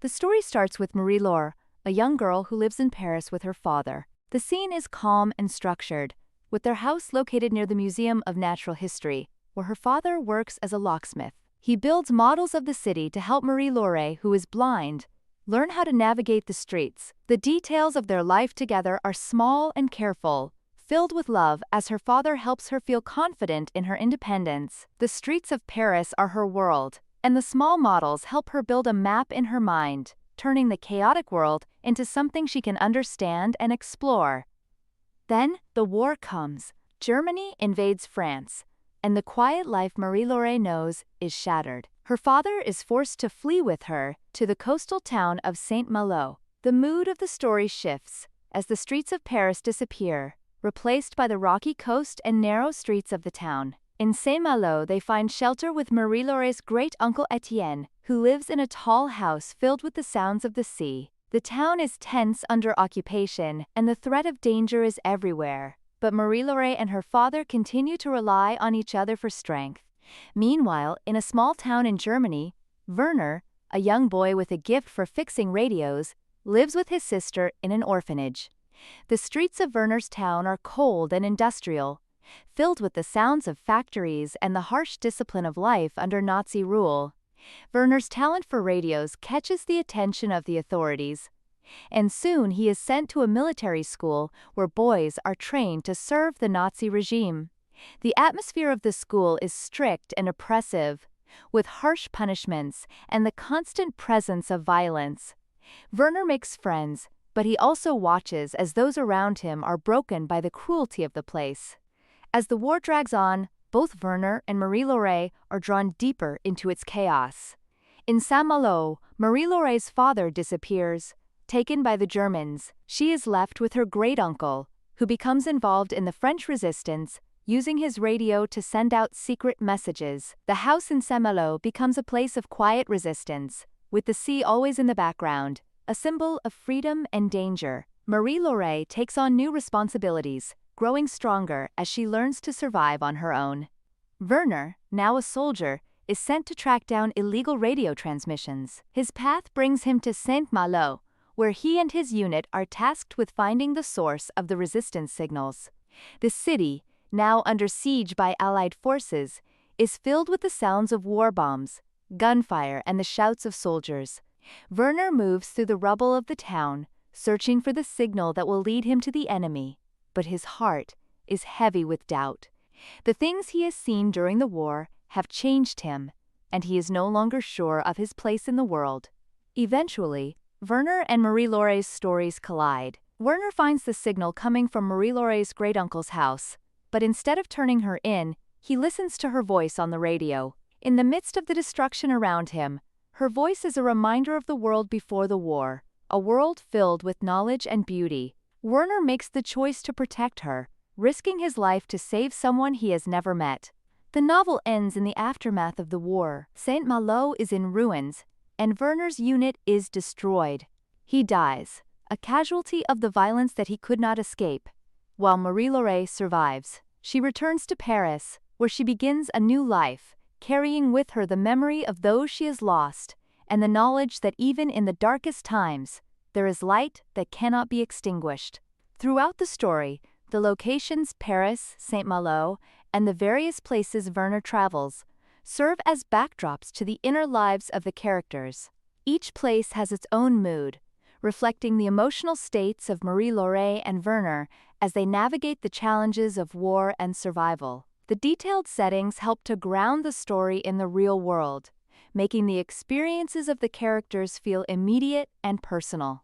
The story starts with Marie-Laure, a young girl who lives in Paris with her father. The scene is calm and structured, with their house located near the Museum of Natural History, where her father works as a locksmith. He builds models of the city to help Marie-Laure, who is blind, learn how to navigate the streets. The details of their life together are small and careful, filled with love as her father helps her feel confident in her independence. The streets of Paris are her world, and the small models help her build a map in her mind, turning the chaotic world into something she can understand and explore. Then, the war comes. Germany invades France, and the quiet life Marie-Laure knows is shattered. Her father is forced to flee with her to the coastal town of Saint-Malo. The mood of the story shifts as the streets of Paris disappear, replaced by the rocky coast and narrow streets of the town. In Saint-Malo, they find shelter with Marie-Laure's great-uncle Etienne, who lives in a tall house filled with the sounds of the sea. The town is tense under occupation, and the threat of danger is everywhere. But Marie-Laure and her father continue to rely on each other for strength. Meanwhile, in a small town in Germany, Werner, a young boy with a gift for fixing radios, lives with his sister in an orphanage. The streets of Werner's town are cold and industrial, filled with the sounds of factories and the harsh discipline of life under Nazi rule. Werner's talent for radios catches the attention of the authorities, and soon he is sent to a military school where boys are trained to serve the Nazi regime. The atmosphere of the school is strict and oppressive, with harsh punishments and the constant presence of violence. Werner makes friends, but he also watches as those around him are broken by the cruelty of the place. As the war drags on, both Werner and Marie-Laure are drawn deeper into its chaos. In Saint-Malo, Marie-Laure's father disappears. Taken by the Germans, she is left with her great-uncle, who becomes involved in the French resistance, using his radio to send out secret messages. The house in Saint-Malo becomes a place of quiet resistance, with the sea always in the background, a symbol of freedom and danger. Marie-Laure takes on new responsibilities, growing stronger as she learns to survive on her own. Werner, now a soldier, is sent to track down illegal radio transmissions. His path brings him to Saint-Malo, where he and his unit are tasked with finding the source of the resistance signals. The city, now under siege by Allied forces, is filled with the sounds of war bombs, gunfire, and the shouts of soldiers. Werner moves through the rubble of the town, searching for the signal that will lead him to the enemy, but his heart is heavy with doubt. The things he has seen during the war have changed him, and he is no longer sure of his place in the world. Eventually, Werner and Marie-Laure's stories collide. Werner finds the signal coming from Marie-Laure's great-uncle's house, but instead of turning her in, he listens to her voice on the radio. In the midst of the destruction around him, her voice is a reminder of the world before the war, a world filled with knowledge and beauty. Werner makes the choice to protect her, risking his life to save someone he has never met. The novel ends in the aftermath of the war. Saint-Malo is in ruins, and Werner's unit is destroyed. He dies, a casualty of the violence that he could not escape, while Marie-Laure survives. She returns to Paris, where she begins a new life, carrying with her the memory of those she has lost, and the knowledge that even in the darkest times, there is light that cannot be extinguished. Throughout the story, the locations Paris, Saint-Malo, and the various places Werner travels serve as backdrops to the inner lives of the characters. Each place has its own mood, reflecting the emotional states of Marie-Laure and Werner as they navigate the challenges of war and survival. The detailed settings help to ground the story in the real world, making the experiences of the characters feel immediate and personal.